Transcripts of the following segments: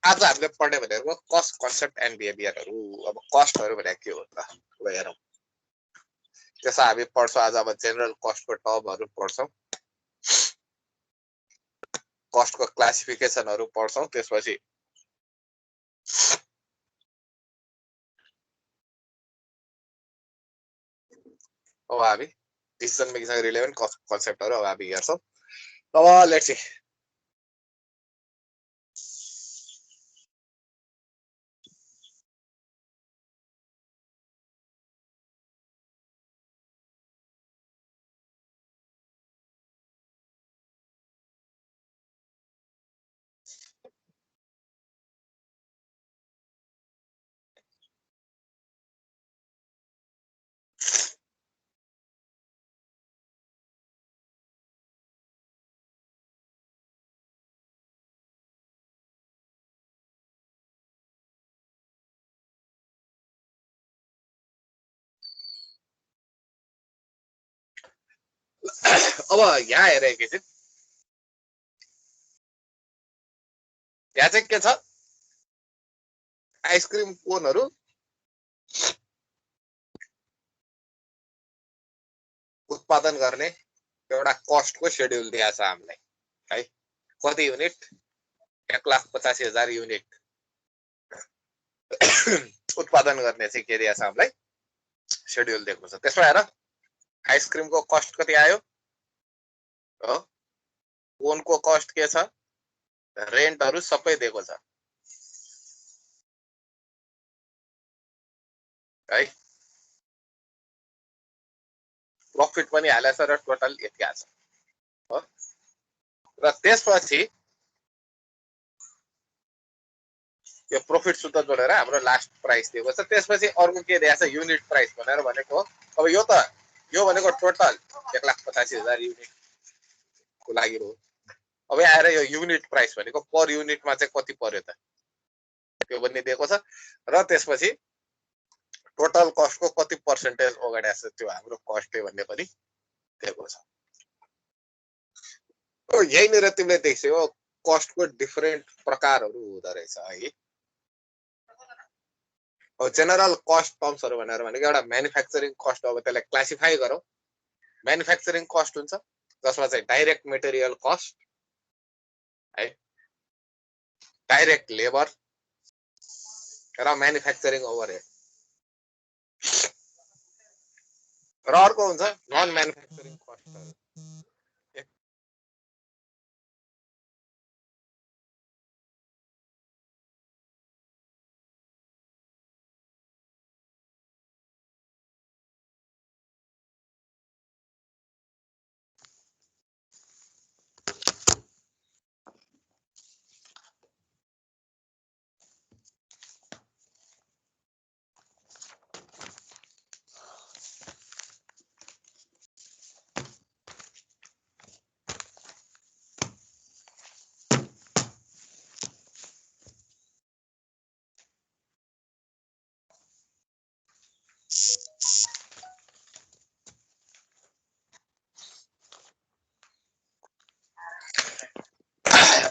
आज हामीले पढ्ने भनेको कस्ट कन्सेप्ट एन्ड बिहेभियरहरू। अब कस्टहरू भनेको के हो त अब हेरौँ। त्यसो हामी पढ्छौँ आज। अब जेनरल कस्टको टर्महरू पढ्छौँ, कस्टको क्लासिफिकेसनहरू पढ्छौँ, त्यसपछि अब हामी डिसिजन मेकिङसँग रिलेभेन्ट कस्ट कन्सेप्टहरू अब हामी हेर्छौँ। अब लेट्स सी। अब यहाँ हेर एकैछिन, यहाँ चाहिँ के छ, आइसक्रिम कोनहरू उत्पादन गर्ने एउटा कस्टको शेड्युल दिएको छ हामीलाई है। कति युनिट? 1,85,000 युनिट उत्पादन गर्ने चाहिँ के दिएको छ हामीलाई, शेड्युल दिएको छ। त्यसमा हेर आइसक्रिमको कस्ट कति आयो, कोनको कस्ट के छ, रेन्टहरू सबै दिएको छ है। प्रफिट पनि हालेछ र टोटल यति आछ हो। र त्यसपछि यो प्रफिट सुत्ता जोडेर हाम्रो लास्ट प्राइस दिएको छ। त्यसपछि अर्को के दिएको छ, युनिट प्राइस भनेर भनेको। अब यो त यो भनेको टोटल 1,85,000 युनिटको लागि हो। अब आएर यो युनिट प्राइस भनेको पर युनिटमा चाहिँ कति पर्यो त त्यो पनि दिएको छ। र त्यसपछि टोटल कस्टको कति पर्सेन्टेज अगाडि आछ त्यो हाम्रो कस्ट भन्ने पनि दिएको छ। यहीँनिर तिमीले देख्छौ कस्टको डिफरेन्ट प्रकारहरू हुँदो रहेछ है। जेनरल कस्ट टर्म्सहरू भनेर भनेको एउटा म्यानुफ्याक्चरिङ कस्ट। अब त्यसलाई क्लासिफाई गरौँ। म्यानुफ्याक्चरिङ कस्ट हुन्छ जसमा चाहिँ डाइरेक्ट मेटेरियल कस्ट है, डाइरेक्ट लेबर र म्यानुफ्याक्चरिङ ओभरहेड। र अर्को हुन्छ नन म्यानुफ्याक्चरिङ कस्टहरू।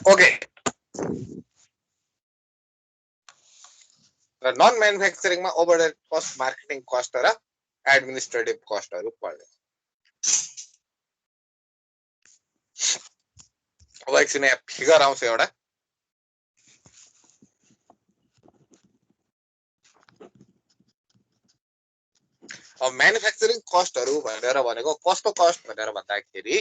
ओके, नन म्यानुफ्याक्चरिङमा ओभरहेड कस्ट, मार्केटिङ कस्ट र एडमिनिस्ट्रेटिभ कस्टहरू पर्छ। अब एकछिन यहाँ फिगर आउँछ एउटा। अब म्यानुफ्याक्चरिङ कस्टहरू भनेर भनेको कस्तो कस्ट भनेर भन्दाखेरि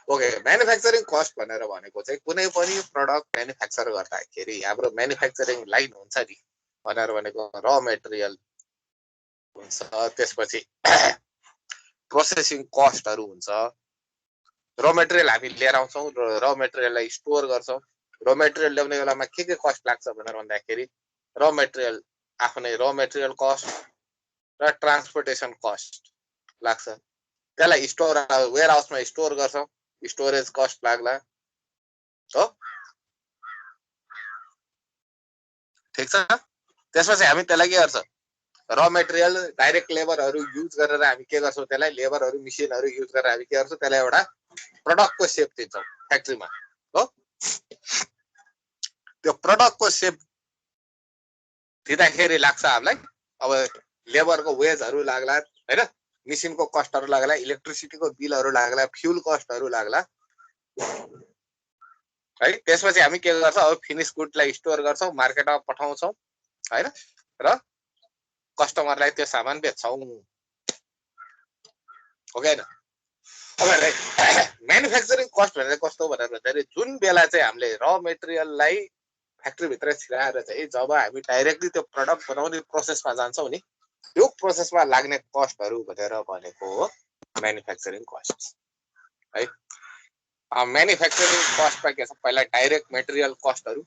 ओके, म्यानुफ्याक्चरिङ कस्ट भनेर भनेको चाहिँ कुनै पनि प्रडक्ट म्यानुफ्याक्चर गर्दाखेरि हाम्रो म्यानुफ्याक्चरिङ लाइन हुन्छ नि भनेर भनेको र मेटेरियल हुन्छ, त्यसपछि प्रोसेसिङ कस्टहरू हुन्छ। र मेटेरियल हामी लिएर आउँछौँ, र मेटेरियललाई स्टोर गर्छौँ। र मेटेरियल ल्याउने बेलामा के कस्ट लाग्छ भनेर भन्दाखेरि र मेटेरियल आफ्नै र मेटेरियल कस्ट र ट्रान्सपोर्टेसन कस्ट लाग्छ। त्यसलाई स्टोर वेयर हाउसमा स्टोर गर्छौँ, स्टोरेज कस्ट लाग्ला। हो ठीक छ त्यसपछि हामी त्यसलाई के गर्छ र मटेरियल डाइरेक्ट लेबरहरु युज गरेर हामी के गर्छौं त्यसलाई लेबरहरु मसिनहरु युज गरेर हामी के गर्छौं त्यसलाई एउटा प्रोडक्टको शेप दिन्छौं फ्याक्ट्रीमा हो त्यो प्रोडक्टको शेप दिँदाखेरि लाग्छ हामीलाई अब लेबरको वेजहरु लाग्ला हैन मसिनको कस्टहरु लाग्ला इलेक्ट्रिसिटीको बिलहरु लाग्ला फ्युल कस्टहरु लाग्ला है त्यसपछि हामी के गर्छौं अब फिनिश गुडलाई स्टोर गर्छौं मार्केटमा पठाउँछौं हैन र कस्टमरलाई त्यो सामान बेच्छौं हो के हैन अब म्यानुफ्याक्चरिङ कस्ट भनेर कस्तो भनेर भन्दाखेरि जुन बेला चाहिँ हामीले र मटेरियललाई फ्याक्ट्री भित्र छिराएर चाहिँ जब हामी डाइरेक्टली त्यो प्रोडक्ट बनाउने प्रोसेसमा जान्छौं नि त्यो प्रोसेसमा लाग्ने कस्टहरु भनेर भनेको हो म्यानुफ्याक्चरिङ कस्ट है म्यानुफ्याक्चरिङ कस्टमा के छ पहिला डाइरेक्ट मटेरियल कस्टहरु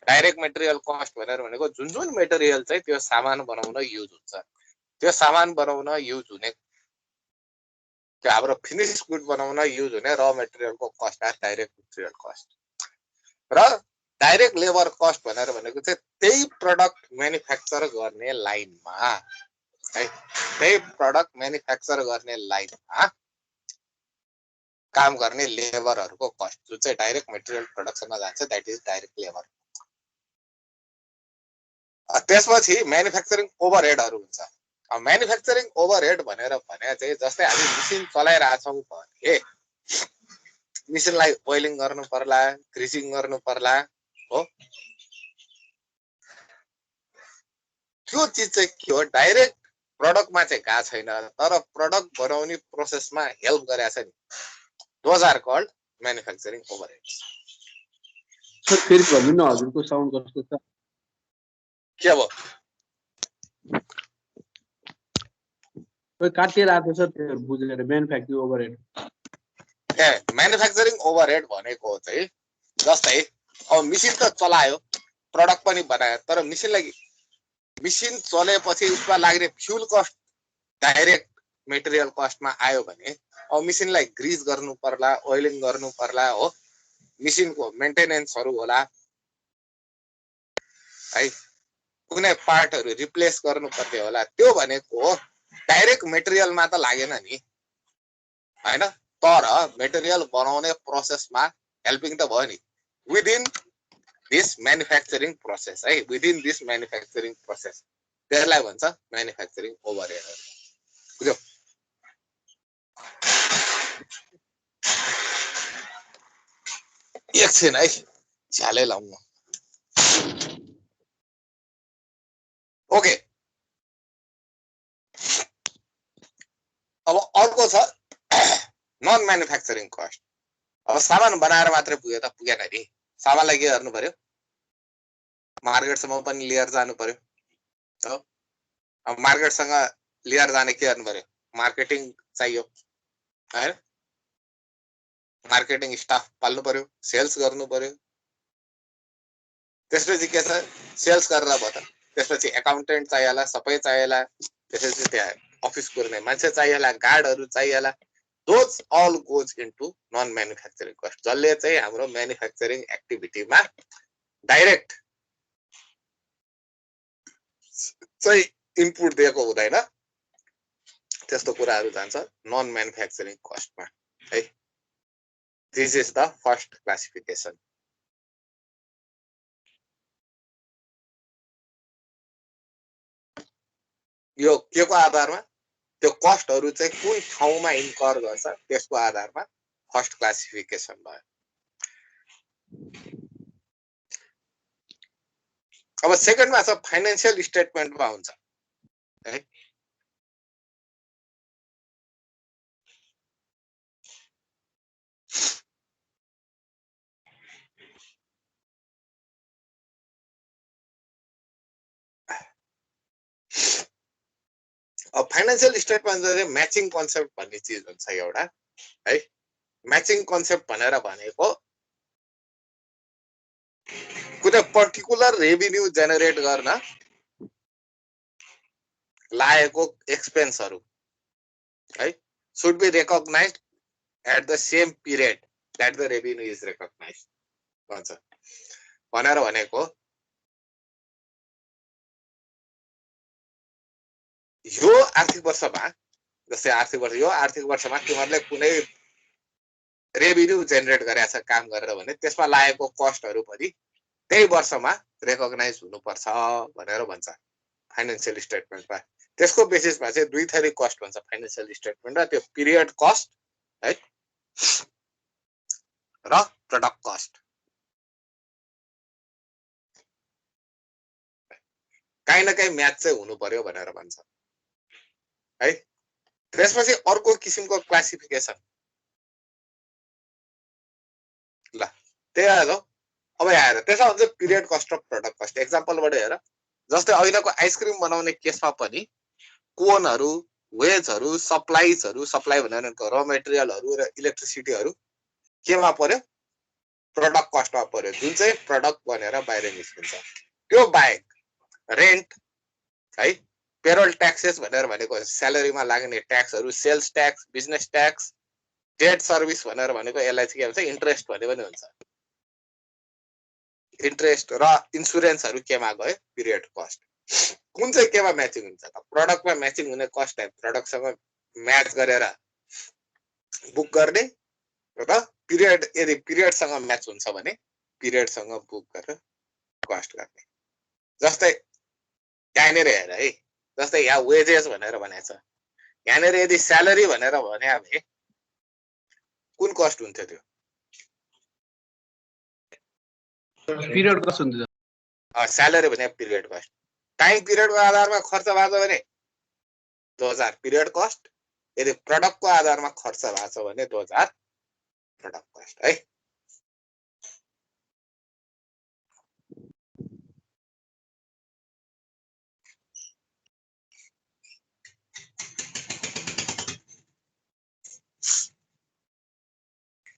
डाइरेक्ट मटेरियल कस्ट भनेर भनेको जुन जुन मटेरियल चाहिँ त्यो सामान बनाउन युज हुन्छ त्यो सामान बनाउन युज हुने त्यो हाम्रो फिनिश गुड बनाउन युज हुने र मटेरियलको कस्ट है डाइरेक्ट मटेरियल कस्ट र डाइरेक्ट लेबर कस्ट भनेर भनेको चाहिँ त्यही प्रोडक्ट म्यानुफ्याक्चर गर्ने लाइनमा है त्यही प्रोडक्ट म्यानुफ्याक्चर गर्ने लाइनमा काम गर्ने लेबरहरुको कस्ट जुन चाहिँ डाइरेक्ट मटेरियल प्रोडक्सनमा जान्छ दैट इज डाइरेक्ट लेबर त्यसपछि म्यानुफ्याक्चरिङ ओभरहेडहरु हुन्छ म्यानुफ्याक्चरिङ ओभरहेड भनेर भने चाहिँ जस्तै हामी मसिन चलाइराछौं भने मसिनलाई ओइलिङ गर्नु पर्ला ग्रीसिङ गर्नु पर्ला हो त्यो चीज चाहिँ के हो डाइरेक्ट प्रोडक्टमा चाहिँ गएको छैन तर प्रोडक्ट बनाउने प्रोसेसमा हेल्प गरेछ नि those are called manufacturing overheads sir फेरि भन्नु न हजुरको साउन्ड कस्तो छ के हो काटिएर आएको छ त्यो बुझेर म्यानुफ्याक्चरिङ ओभरहेड म्यानुफ्याक्चरिङ ओभरहेड भनेको चाहिँ जस्तै अब मसिन त चलायो प्रोडक्ट पनि बनायो तर मसिन चलेपछि उसमा लाग्ने फ्युल कस्ट डाइरेक्ट मटेरियल कस्टमा आयो भने अब मसिनलाई ग्रीस गर्नु पर्ला ओइलिङ गर्नु पर्ला हो मसिनको मेन्टेनेन्सहरु होला है कुनै पार्टहरु रिप्लेस गर्नु पर्ने होला त्यो भनेको डाइरेक्ट मटेरियलमा त लागेन नि हैन तर मटेरियल बनाउने प्रोसेसमा हेल्पिङ त भयो नि विदिन दिस म्यानुफ्याक्चरिङ प्रोसेस है विदिन दिस म्यानुफ्याक्चरिङ प्रोसेस त्यसलाई भन्छ म्यानुफ्याक्चरिङ ओभरहेड बुझ्यौ एकछिन है झ्यालै लाउँ ओके अब अर्को छ नन म्यानुफ्याक्चरिङ कस्ट अब सामान बनाएर मात्रै पुग्यो त पुगेन नि सामानलाई के गर्नु पर्यो मार्केटसम्म पनि लिएर जानु पर्यो हो अब मार्केटसँग लिएर जाने के गर्नु पर्यो मार्केटिङ चाहियो हैन मार्केटिङ स्टाफ पाल्नु पर्यो सेल्स गर्नु पर्यो त्यसपछि के छ सेल्स गरेर भयो त त्यसपछि एकाउन्टेन्ट चाहिएला सबै चाहिएला त्यसपछि त्यहाँ अफिस गर्ने मान्छे चाहिएला गार्डहरु चाहिएला those all goes into non manufacturing cost जसले चाहिँ हाम्रो म्यानुफ्याक्चरिङ एक्टिभिटीमा डाइरेक्ट चाहिँ इनपुट दिएको हुँदैन त्यस्तो कुराहरु जान्छ नन म्यानुफ्याक्चरिङ कस्टमा है this is the first classification यो के को आधारमा त्यो कस्टहरु चाहिँ कुन ठाउँमा इन्कर गर्छ त्यसको आधारमा फर्स्ट क्लासिफिकेसन भयो अब सेकेन्डमा छ फाइनान्शियल स्टेटमेन्टमा हुन्छ है अब फाइनान्शियल स्टेटमेन्ट चाहिँ म्याचिङ कन्सेप्ट भन्ने चीज हुन्छ एउटा है म्याचिङ कन्सेप्ट भनेर भनेको कुनै पर्टिकुलर रेभिन्यू जेनेरेट गर्न लागेको एक्सपेन्सहरु है should be recognized at the same period that the revenue is recognized भन्छ भनेर भनेको यो आर्थिक वर्षमा जस्तै यो आर्थिक वर्षमा तिमीहरूले कुनै रेभिन्यू जेनेरेट गरेछ काम गरेर भने त्यसमा लागेको कस्टहरु पनि त्यही वर्षमा रेकग्नाइज हुनुपर्छ भनेर भन्छ फाइनान्शियल स्टेटमेन्टमा। त्यसको बेसिसमा चाहिँ दुई थरी कस्ट भन्छ फाइनान्शियल स्टेटमेन्ट र त्यो पिरियड कस्ट है र प्रोडक्ट कस्ट। काहीँ न काहीँ म्याच चाहिँ हुनु पर्यो भनेर भन्छ है। त्यसपछि अर्को किसिमको क्लासिफिकेसन ल त्यही आयो। अब हेर त्यसमा हुन्छ पिरियड कस्ट र प्रोडक्ट कस्ट। एक्जाम्पलबाट हेर जस्तै अहिलेको आइसक्रिम बनाउने केसमा पनि कोनहरु वेजहरु सप्लाई भनेको र मेटेरियलहरु र इलेक्ट्रिसिटीहरु केमा पर्यो प्रोडक्ट कस्टमा पर्यो जुन चाहिँ प्रोडक्ट बनेर बाहिर निस्किन्छ। त्यो बाहेक रेन्ट है पेरोल ट्याक्सेस भनेर भनेको स्यालेरीमा लाग्ने ट्याक्सहरु sales tax business tax debt service भनेर भनेको यसलाई चाहिँ के भन्छ इन्ट्रेस्ट भने पनि हुन्छ। इन्ट्रेस्ट र इन्स्योरेन्सहरु केमा गयो पिरियड कस्ट। कुन चाहिँ केमा म्याचिङ हुन्छ त प्रोडक्टमा म्याचिङ हुने कस्ट है प्रोडक्टसँग म्याच गरेर बुक गर्ने र पिरियड यदि पिरियडसँग म्याच हुन्छ भने पिरियडसँग बुक गरेर कस्ट गर्ने। जस्तै यहाँनिर हेर है जस्तै यहाँ वेजेस भनेर भनेको छ यहाँनिर यदि स्यालेरी भनेर भने भए कुन कस्ट हुन्थ्यो त्यो पिरियड कस्ट हुन्छ स्यालेरी भने पिरियड कस्ट। टाइम पिरियडको आधारमा खर्च भएको भने 2000 पिरियड कस्ट। यदि प्रोडक्टको आधारमा खर्च भएको छ भने 2000 प्रोडक्ट कस्ट है।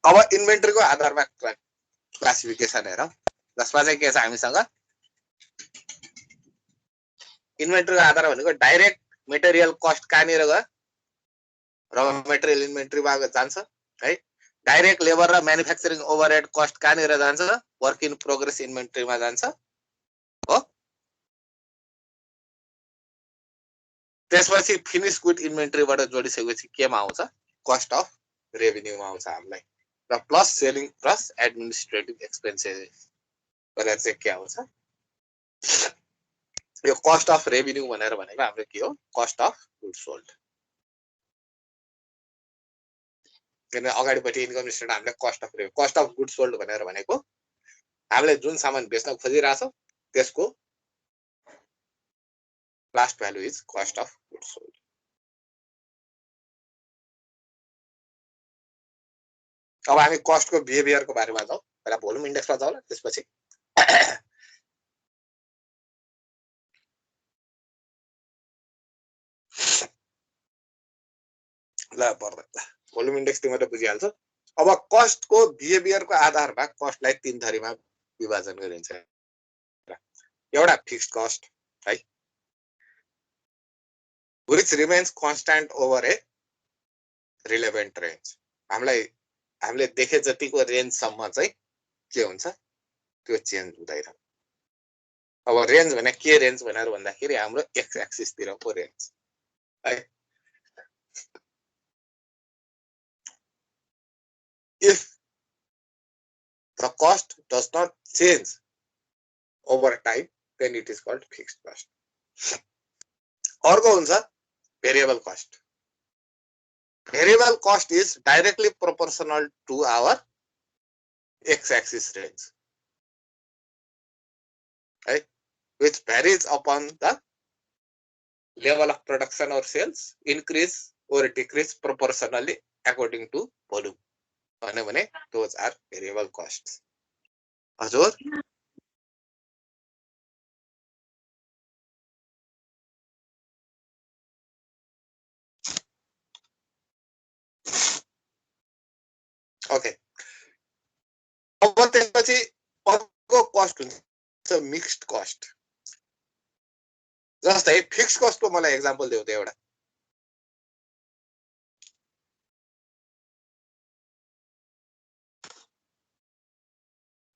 अब इन्भेन्टरीको आधारमा क्लासिफिकेसन हेरौँ जसमा चाहिँ के छ हामीसँग इन्भेन्टरीको आधार भनेको डाइरेक्ट मेटेरियल कस्ट कहाँनिर गयो र मेटेरियल इन्भेन्टरीमा जान्छ है। डाइरेक्ट लेबर र म्यानुफ्याक्चरिङ ओभरहेड कस्ट कहाँनिर जान्छ वर्क इन प्रोग्रेस इन्भेन्टरीमा जान्छ हो। त्यसपछि फिनिश गुड इन्भेन्टरीबाट जोडिसकेपछि केमा आउँछ कस्ट अफ रेभिन्यूमा आउँछ हामीलाई र plus selling plus administrative expenses गरेर चाहिँ के आउँछ यो कस्ट अफ रेभिन्यू भनेर भनेको हाम्रो के हो कस्ट अफ गुड्स सोल्ड। किनभने अगाडिपट्टि इन्कम स्टेटमेन्ट हामीले कस्ट अफ गुड्स सोल्ड भनेर भनेको हामीले जुन सामान बेच्न खोजिरहेछौँ त्यसको last value is cost of goods sold. अब हामी कस्टको बिहेभियरको बारेमा जाउँ। पहिला भोल्युम इन्डेक्समा जाउँ ल त्यसपछि ल पर्दैन भोल्युम इन्डेक्स तिमीले बुझिहाल्छ। अब कस्टको बिहेभियरको आधारमा कस्टलाई तीन थरीमा विभाजन गरिन्छ। एउटा फिक्स्ड कस्ट है which remains constant over a relevant range। हामीले देखे जतिको रेन्ज सम्म चाहिँ के हुन्छ त्यो चेन्ज हुँदैन। अब रेन्ज भने के रेन्ज भनेर भन्दाखेरि हाम्रो एक्स एक्सिस तिरको रेन्ज है। If the cost does not change over time then it is called fixed cost। अर्को हुन्छ variable cost। Variable cost is directly proportional to our x-axis range, right? Which varies upon the level of production or sales, increase or decrease proportionally according to volume। भने those are variable costs। हजुर okay. अब त्यसपछि अर्को cost हुन्छ mixed cost. जस्तै fixed कस्टको मलाई example देऊ त एउटा।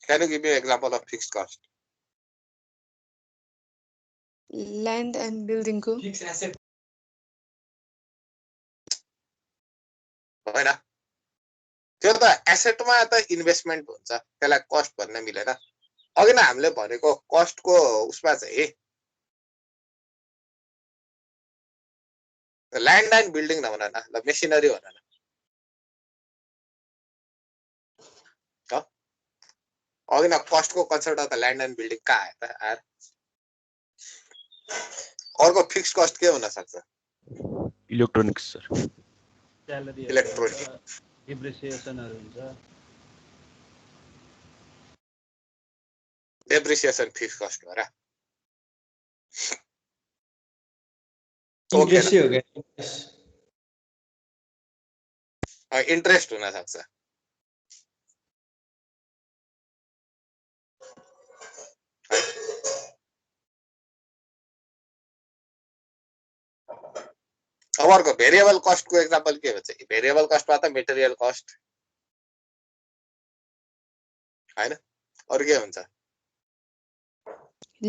Can you give me an example of fixed cost? Land and building को Fixed asset. होइन त्यो त एसेटमा त इन्भेस्टमेन्ट हुन्छ त्यसलाई कस्ट भन्न मिलेन अघि नै हामीले भनेको कस्टको उसमा चाहिँ ल्यान्ड एन्ड बिल्डिङ नभन न ल मेसिनरी भन न अघि न कस्टको concept of the land and building कहाँ आयो त आएर अर्को फिक्स कस्ट के हुन सक्छ इलेक्ट्रोनिक्स सर Salary. इलेक्ट्रोनिक Depreciationहरु हुन्छ. डेप्रिसिएसन फिक्स कस्ट भएर Interest हो गयो. इन्ट्रेस्ट हुन सक्छ अब अर्को भेरिएबल कस्टको एक्जाम्पल के भन्छ भेरिएबल कस्टमा त मेटेरियल कस्ट हैन अरु के हुन्छ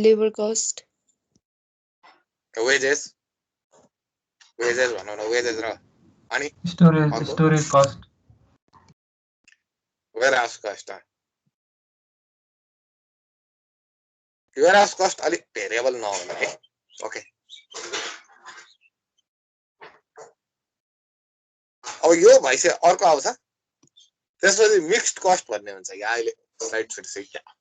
labor cost वेजेस भनौं न वेजेस र अनि storage cost warehouse cost warehouse cost अलि भेरिएबल नहुने है ओके अब यो भइसक्यो अर्को आउँछ त्यसपछि मिक्स्ड कस्ट भन्ने हुन्छ यहाँ अहिले स्लाइड छुटिसक्यो क्या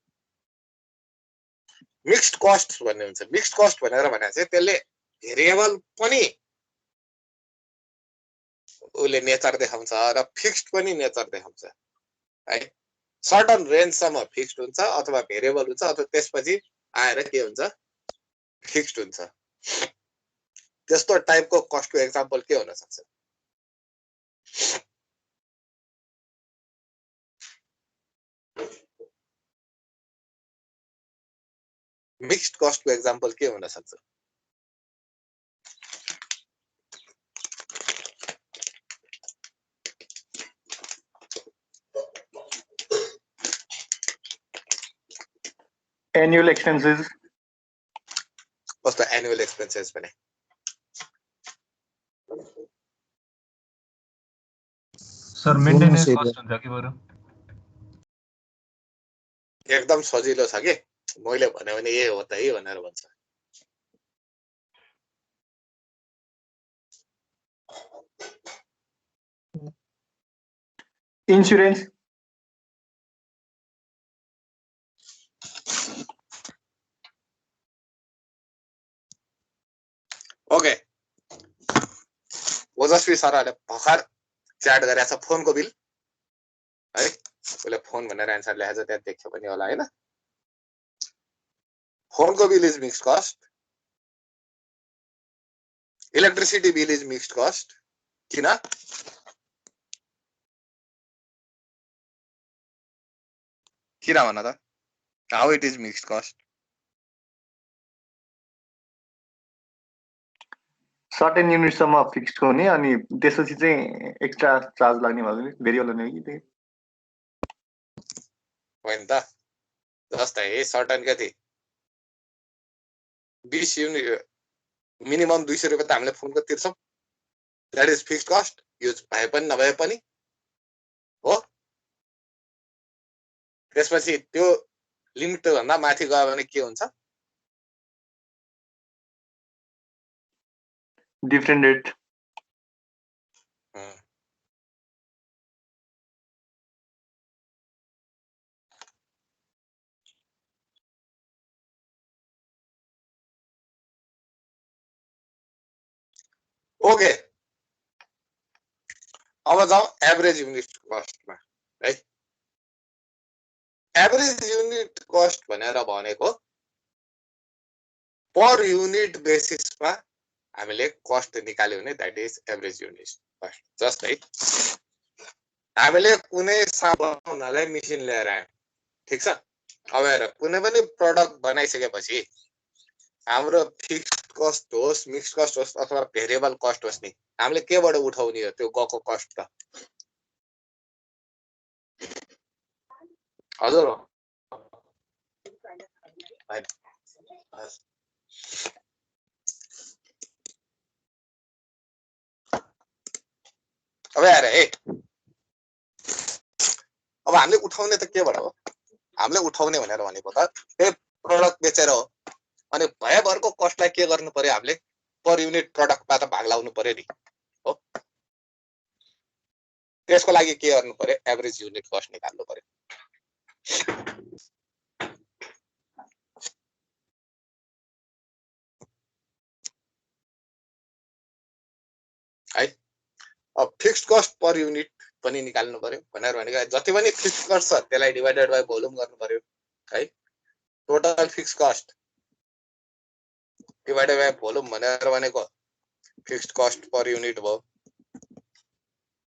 मिक्स्ड कस्ट भन्ने हुन्छ मिक्स्ड कस्ट भनेर भने चाहिँ त्यसले भेरिएबल पनि उले नेचर देखाउँछ र फिक्स्ड पनि नेचर देखाउँछ है सर्टन रेन्जसम्म फिक्स्ड हुन्छ अथवा भेरिएबल हुन्छ अथवा त्यसपछि आएर के हुन्छ फिक्स्ड हुन्छ त्यस्तो टाइपको कस्टको एक्जाम्पल के हुन सक्छ मिक्स्ड कस्टको एक्जाम्पल के हुन सक्छ एनुअल एक्सपेन्सेस कस्तो एनुअल एक्सपेन्सेस पनि सर मेन्टेनेन्स कस्ट हुन्छ कि बरु एकदम सजिलो छ के मैले भने यही हो त है भनेर भन्छ इन्स्योरेन्स ओके ओजस्वी सरले भर्खर च्याट गरेछ फोनको बिल है उसले फोन भनेर एन्सर लेखेछ त्यहाँ देख्यो पनि होला हैन फोनको bill is mixed cost electricity bill is mixed cost किन भन त how it is mixed cost certain युनिटसम्म फिक्स्ड हुने अनि त्यसपछि चाहिँ एक्स्ट्रा चार्ज लाग्ने भयो भने भेरिएबल हुने कि त्यही होइन त जस्तै सर्टन कति 20 युनिट मिनिमम 200 रुपैयाँ त हामीले फोनको तिर्छौं that is fixed cost use भए पनि नभए पनि हो त्यसपछि त्यो लिमिट भन्दा माथि गयो भने के हुन्छ डिफरेन्ट रेट ओके अब जाउँ एभरेज युनिट कस्टमा है एभरेज युनिट कस्ट भनेर भनेको पर युनिट बेसिसमा हामीले कस्ट निकाल्यो भने that is average unit cost जस्तै हामीले कुनै सामानलाई मेसिन लिएर आयौं ठीक छ अब हेर कुनै पनि प्रोडक्ट बनाइसकेपछि हाम्रो फिक्स्ड कस्ट होस् मिक्स्ड कस्ट होस् अथवा भेरिएबल कस्ट होस् नि हामीले केबाट उठाउने हो त्यो गएको कस्ट त हजुर होइन अब आएर ए अब हामीले उठाउने त केबाट हो हामीले उठाउने भनेर भनेको त त्यही प्रोडक्ट बेचेर हो अनि भएभरको कस्टलाई के गर्नु पर्यो हामीले पर युनिट प्रोडक्टमा त भाग लाउनु पर्यो नि हो त्यसको लागि के गर्नु पर्यो एभरेज युनिट कस्ट निकाल्नु पर्यो है अब फिक्स्ड कस्ट पर युनिट पनि निकाल्नु पर्यो भनेर भनेको जति पनि फिक्स्ड कस्ट छ त्यसलाई डिवाइडेड बाइ भोल्युम गर्नु पर्यो है total fixed cost divided by volume भनेर भनेको फिक्स्ड कस्ट पर युनिट भयो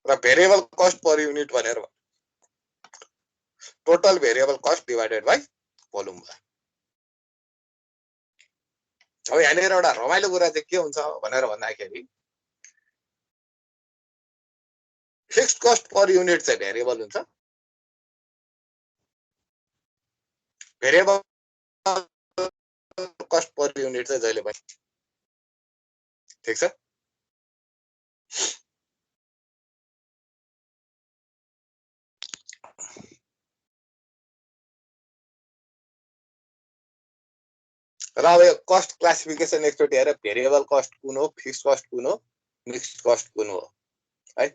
र भेरिएबल कस्ट पर युनिट भनेर total variable cost divided by volume भयो अब यहाँनिर एउटा रमाइलो कुरा चाहिँ के हुन्छ भनेर भन्दाखेरि फिक्स्ड कस्ट पर युनिट चाहिँ भेरिएबल हुन्छ भेरिएबल कस्ट पर युनिट चाहिँ जहिले पनि ठीक छ र अब यो कस्ट क्लासिफिकेसन एकचोटि हेरेर भेरिएबल कस्ट कुन हो फिक्स्ड कस्ट कुन हो मिक्स्ड कस्ट कुन हो है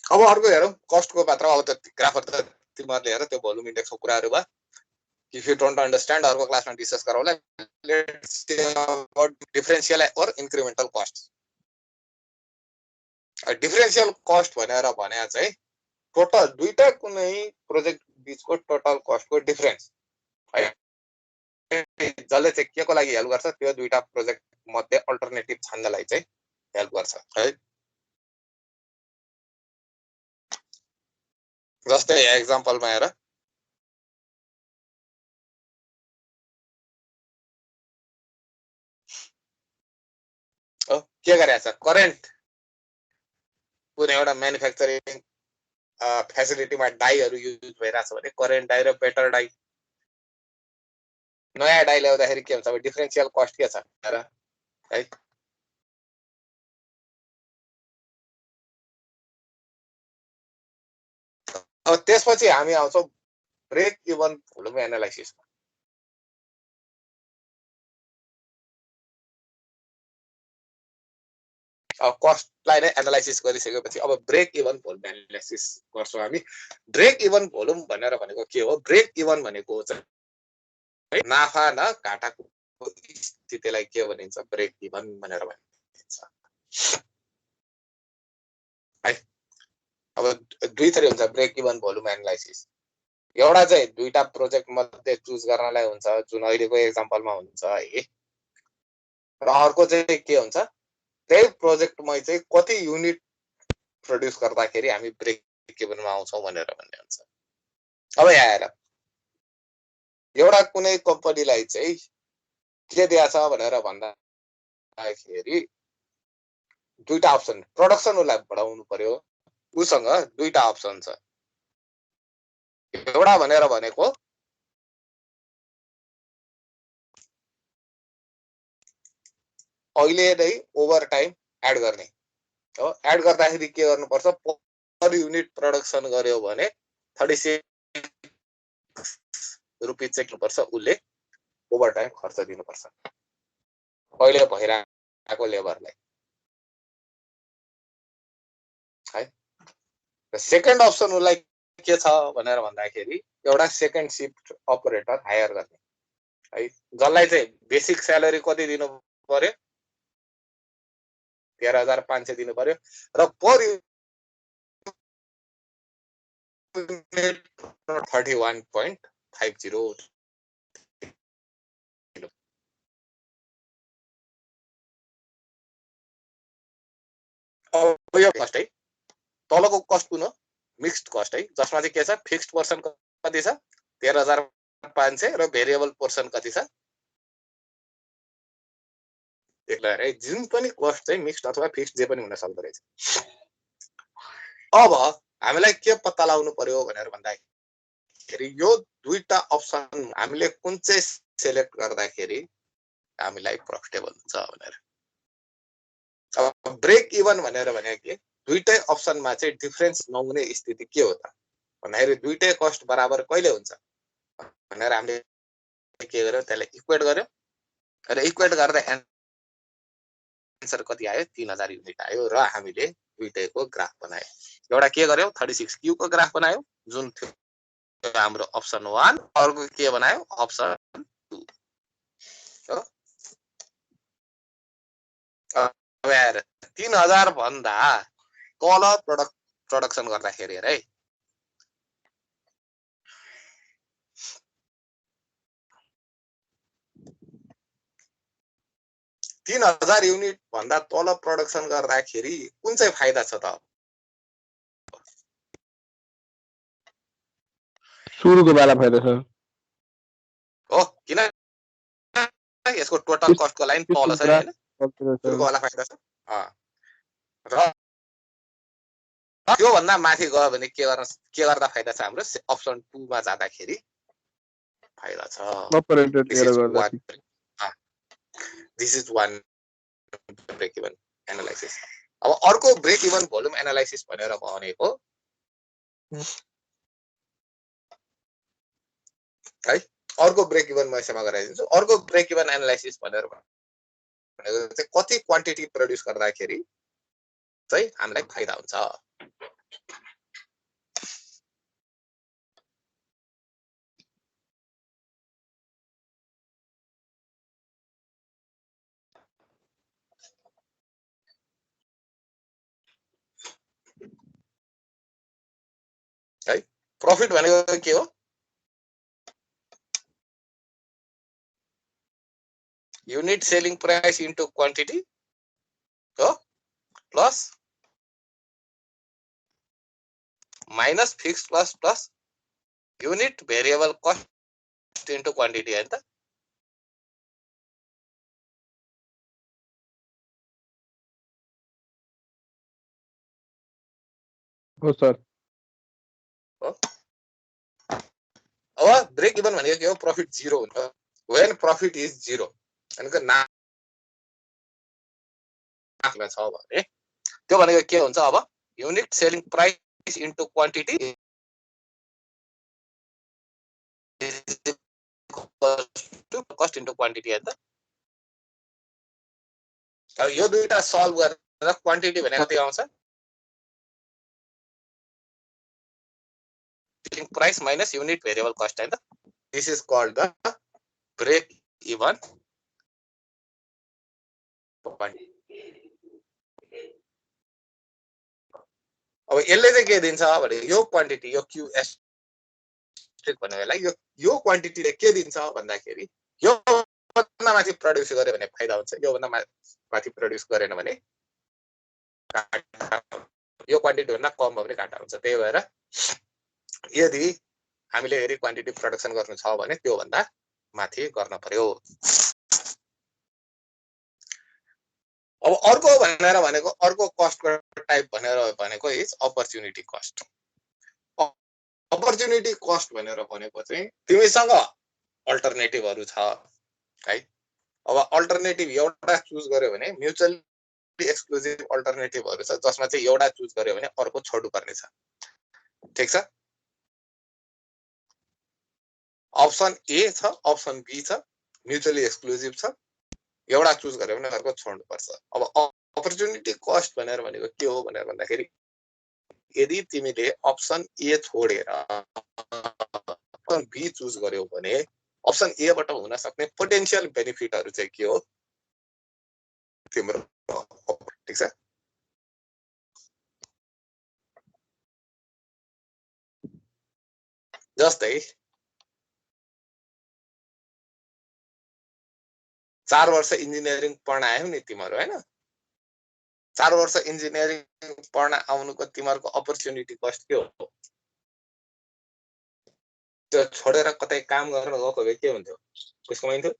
अब अर्को हेरौँ कस्टको मात्र अब त ग्राफर त तिमीहरूले हेर त्यो भोल्युम इन्डेक्सको कुराहरू भयो इफ यु डोन्ट अन्डरस्ट्यान्ड अर्को क्लासमा डिस्कस गरौँला लेट्स से अबाउट डिफरेन्शियल और इन्क्रिमेन्टल कस्ट डिफरेन्शियल कस्ट भनेर भने चाहिँ टोटल दुईटा कुनै प्रोजेक्ट बीचको टोटल कस्टको डिफरेन्स है जसले चाहिँ के को लागि हेल्प गर्छ त्यो दुईटा प्रोजेक्ट मध्ये अल्टरनेटिभ छान्नलाई चाहिँ हेल्प गर्छ है जस्तै एक्जाम्पलमा हेर के गरेको छ करेन्ट कुनै एउटा म्यानुफ्याक्चरिङ फेसिलिटीमा डाईहरू युज भइरहेछ भने करेन्ट डाई र बेटर डाई नयाँ डाई ल्याउँदाखेरि के हुन्छ अब डिफरेन्शियल कस्ट के छ हेर है अब त्यसपछि हामी आउँछौँ ब्रेक इभन भोल्युम एनालाइसिसमा अब कस्टलाई नै एनालाइसिस गरिसकेपछि अब ब्रेक इभन भोल्युम एनालाइसिस गर्छौँ हामी ब्रेक इभन भोल्युम भनेर भनेको के हो ब्रेक इभन भनेको चाहिँ नाफा न घाटाको स्थितिलाई के भनिन्छ ब्रेक इभन भनेर भनिन्छ है अब दुई थरी हुन्छ ब्रेक इभन भोल्युम एनालाइसिस एउटा चाहिँ दुईटा प्रोजेक्ट मध्ये चुज गर्नलाई हुन्छ जुन अहिलेको एक्जाम्पलमा हुन्छ है र अर्को चाहिँ के हुन्छ त्यही प्रोजेक्टमै चाहिँ कति युनिट प्रोड्युस गर्दाखेरि हामी ब्रेक इभनमा आउँछौँ भनेर भन्ने हुन्छ अब यहाँ हेर एउटा कुनै कम्पनीलाई चाहिँ के दिएछ भनेर भन्दाखेरि दुईटा अप्सन प्रोडक्सन उसलाई बढाउनु पर्यो उसँग दुईटा अप्सन छ एउटा भनेर भनेको अहिले नै ओभर टाइम एड गर्ने हो एड गर्दाखेरि के गर्नुपर्छ पर युनिट प्रोडक्सन गर्यो भने 36 रुपैयाँ चेक्नुपर्छ, उसले ओभर टाइम खर्च दिनुपर्छ अहिले भइरहेको लेबरलाई है। र सेकेन्ड अप्सन उसलाई के छ भनेर भन्दाखेरि एउटा सेकेन्ड शिफ्ट अपरेटर हायर गर्ने है, जसलाई चाहिँ बेसिक स्यालेरी कति दिनु पर्यो 13,500 दिनु पर्यो र पर युनिट 31.50 अब यो कस्ट है, तलको कस्ट कुन हो मिक्स्ड कस्ट है, जसमा चाहिँ के छ फिक्स्ड पोर्सन कति छ 13,500 र भेरिएबल पोर्सन कति छ देख्ला है। जुन पनि कस्ट चाहिँ मिक्स्ड अथवा फिक्स्ड जे पनि हुन सक्दो रहेछ। अब हामीलाई के पत्ता लगाउनु पर्यो भनेर भन्दाखेरि यो दुईटा अप्सन हामीले कुन चाहिँ सिलेक्ट गर्दाखेरि हामीलाई प्रफिटेबल हुन्छ भनेर। अब ब्रेक इभन भनेर भने के दुईटै अप्सनमा चाहिँ डिफरेन्स नहुने स्थिति के हो त भन्दाखेरि दुईटै कस्ट बराबर कहिले हुन्छ भनेर हामीले के गर्यो त्यसलाई इक्वेट गर्यो र इक्वेट गर्दा एन्सर कति आयो 3000 युनिट आयो र हामीले दुईटैको ग्राफ बनायो। एउटा के गर्यो 36 क्यू को ग्राफ बनायो जुन थियो हाम्रो अप्सन 1, अर्को के बनायो अप्सन 2 हो। अब यार 3000 भन्दा तल प्रोडक्सन गर्दाखेरि है 3000 युनिट भन्दा तल प्रोडक्सन गर्दाखेरि कुन चाहिँ फाइदा छ त? सुरुको बेला फाइदा छ हो किन यसको टोटल कस्टको लाइन तल छ हैन, सुरुको बेला फाइदा छ। र त्यो भन्दा माथि गयो भने के गर्दा फाइदा छ हाम्रो अप्सन 2 मा जाँदाखेरि फाइदा छ। This is one break even analysis. अब अर्को ब्रेक इभन भोल्युम एनालाइसिस भनेर भनेको है, अर्को ब्रेक इभन म यसमा गराइदिन्छु। अर्को ब्रेक इभन एनालाइसिस भनेर भनेको चाहिँ कति क्वान्टिटी प्रोड्युस गर्दाखेरि चाहिँ हामीलाई फाइदा हुन्छ। है प्रॉफिट भनेको के हो? Unit selling price into quantity हो plus minus fixed cost plus unit variable cost into quantity हैन त। हो सर। अब ब्रेक इभन भनेको के हो? प्रॉफिट 0 हुन्छ। व्हेन प्रॉफिट इज 0 भनेको नाफा छ भने त्यो भनेको के हुन्छ? अब unit selling price into quantity cost into quantity हैन त। अब यो दुईटा सल्भ गरेर क्वान्टिटी भनेको कति आउँछ? Selling price minus unit variable cost हैन त। This is called the break even point. अब यसले चाहिँ के दिन्छ भने यो क्वान्टिटी यो क्यूएस भनेलाई यो क्वान्टिटीले के दिन्छ भन्दाखेरि यो भन्दा माथि प्रोड्युस गर्यो भने फाइदा हुन्छ, यो भन्दा माथि प्रोड्युस गरेन भने यो क्वान्टिटी भन्दा कम भयो भने घाटा हुन्छ। त्यही भएर यदि हामीले हेरी क्वान्टिटी प्रोडक्सन गर्नु छ भने त्यो भन्दा माथि गर्न पर्यो। अब अर्को भनेर भनेको अर्को कस्टको टाइप भनेर भनेको is opportunity cost. Opportunity cost भनेर भनेको चाहिँ तिमीसँग अल्टरनेटिभहरु छ है। अब अल्टरनेटिभ एउटा चुज गर्यो भने म्युचुअली एक्सक्लुजिभ अल्टरनेटिभहरु छ जसमा चाहिँ एउटा चुज गर्यो भने अर्को छोड्नु पर्ने छ ठीक छ अप्सन ए छ अप्सन बी छ म्युचुअली एक्सक्लुजिभ छ एउटा चुज गर्यो भने अर्को छोड्नु पर्छ अब अपर्चुनिटी कस्ट भनेको के हो भनेर भन्दाखेरि यदि तिमीले अप्सन ए छोडेर अप्सन बी चुज गर्यौ भने अप्सन ए बाट हुन सक्ने पोटेन्शियल बेनिफिटहरु चाहिँ के हो तिम्रो ठीक छ जस्तै 4 वर्ष इन्जिनियरिङ पढ्न आयौ नि तिम्रो हैन 4 वर्ष इन्जिनियरिङ पढ्न आउनुको तिम्रो अपर्चुनिटी कस्ट के हो त्यो छोडेर कतै काम गर्न गएको भए के हुन्थ्यो कसको माइन्थ्यो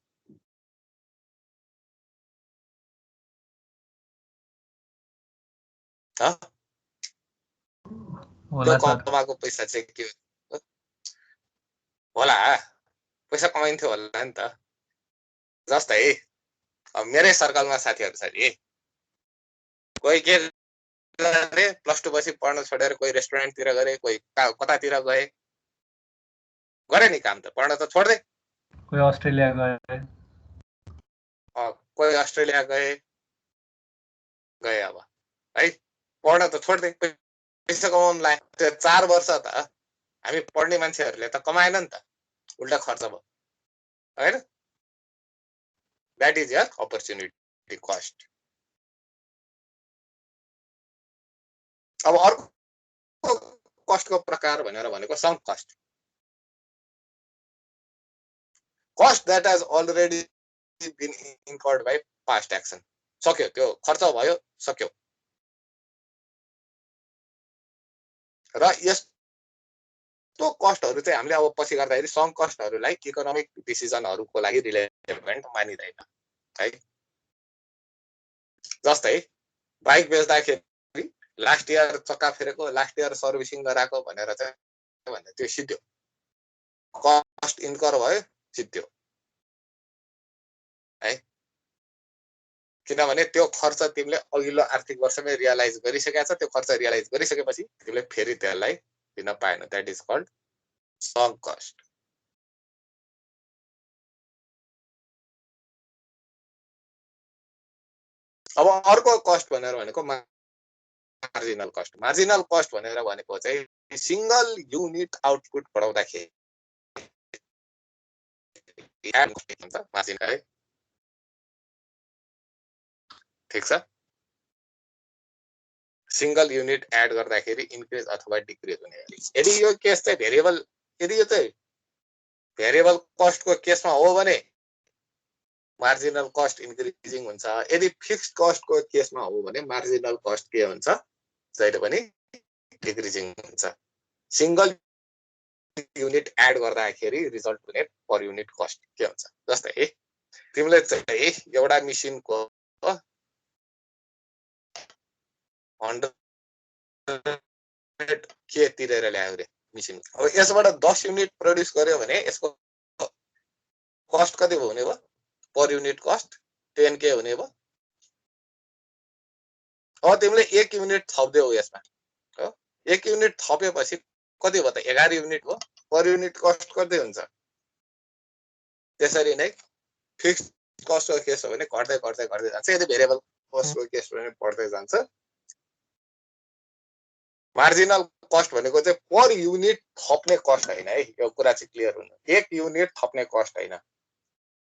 ह होला सर कमाएको पैसा चाहिँ के होला पैसा कमाइन्थ्यो होला नि त जस्तै मेरै सर्कलमा साथीहरु छ नि कोही के गरे प्लस 2 पछि पढ्न छोडेर कोही रेस्टुरेन्टतिर गरे कोही कतातिर गए गरे नि काम त पढ्न त छोड्दै कोही अस्ट्रेलिया गए कोही अस्ट्रेलिया गए अब है पढ्न त छोड्दै पैसा कमाउन लाग्यो त्यो 4 वर्ष त हामी पढ्ने मान्छेहरुले त कमाएन नि त उल्टा खर्च भयो हैन that is your opportunity cost अब अर्को कस्टको प्रकार भनेको सङ्क cost cost that has already been incurred by past action सक्यो त्यो खर्च भयो सक्यो र यस्तो कस्टहरु चाहिँ हामीले अब पछि गर्दाखेरि सङ्क कस्टहरुलाई इकोनोमिक डिसिजनहरुको लागि रिलेभेन्ट मानिदैन है जस्तै बाइक बेच्दाखेरि लास्ट इयर चक्का फेरेको लास्ट इयर सर्भिसिङ गराको भनेर चाहिँ भन्दा त्यो सिद्ध्यो कस्ट इन्कर भयो सिद्ध्यो है किनभने त्यो खर्च तिमीले अघिल्लो आर्थिक वर्षमै रियलाइज गरिसकेका छ त्यो खर्च रियलाइज गरिसकेपछि तिमीले फेरि त्यसलाई दिन पाएन दैट इज कल्ड सङ्क कस्ट अब अर्को कस्ट भनेको मार्जिनल कस्ट भनेको चाहिँ सिंगल युनिट आउटपुट बढाउँदाखेरि मार्जिन है ठीक छ सिंगल युनिट एड गर्दाखेरि इन्क्रिज अथवा डिक्रिज हुने यदि यो केस चाहिँ भेरिएबल कस्टको केसमा हो भने मार्जिनल कस्ट इन्क्रिजिङ हुन्छ यदि फिक्स्ड कस्टको केसमा हो भने मार्जिनल कस्ट के हुन्छ जहिले पनि डिक्रिजिङ हुन्छ सिंगल युनिट एड गर्दाखेरि रिजल्ट हुने पर युनिट कस्ट के हुन्छ जस्तै तिमीले चाहिँ एउटा मेसिनको 100 के तिरेर ल्यायो रे मेसिन अब यसबाट 10 युनिट प्रोड्युस गर्यो भने यसको कस्ट कति हुने भयो पर युनिट कस्ट 10 के हुने भयो अब तिमीले 1 युनिट थप्दियौ यसमा हो 1 युनिट थपेपछि कति भयो त 11 युनिट हो पर युनिट कस्ट कति हुन्छ त्यसरी नै फिक्स्ड कस्टको केस हो भने घट्दै जान्छ यदि भेरिएबल कस्टको केस हो भने बढ्दै जान्छ मार्जिनल कस्ट भनेको चाहिँ पर युनिट थप्ने कस्ट हैन है यो कुरा चाहिँ क्लियर हुनु 1 युनिट थप्ने कस्ट हैन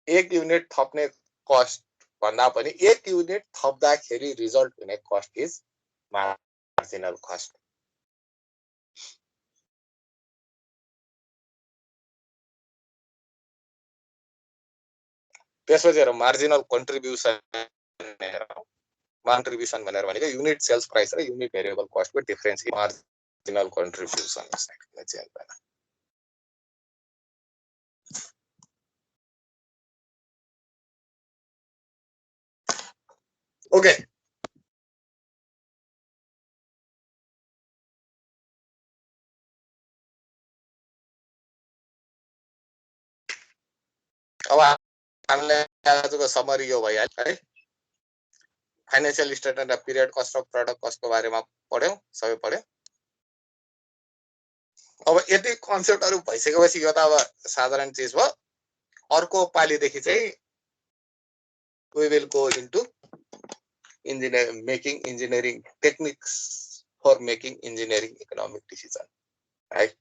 1 युनिट थप्ने कस्ट भन्दा पनि 1 युनिट थप्दाखेरि रिजल्ट हुने कस्ट इज मार्जिनल कस्ट त्यसपछि मार्जिनल कन्ट्रिब्युसन भनेको युनिट सेल्स प्राइस र युनिट भेरिएबल कस्टको डिफरेन्स मार्जिनल कन्ट्रिब्युसन ओके अब हामीलाई आजको समरी यो भइहाल्यो है फाइनेन्शियल स्टेटमेन्ट र पिरियड कस्ट र प्रडक्ट कस्टको बारेमा पढ्यौँ, सबै पढ्यौँ। अब यति कन्सेप्टहरू भइसकेपछि यो त अब साधारण चिज भयो। अर्को पालिदेखि चाहिँ we will go into making engineering techniques for making engineering economic decision, right?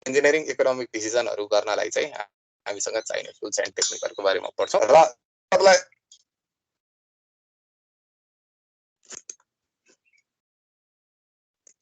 engineering economic decisionहरू गर्नलाई चाहिँ हामीसँग चाहिने टुल्स एन्ड टेक्निकहरुको बारेमा पढ्छौँ र तपाईलाई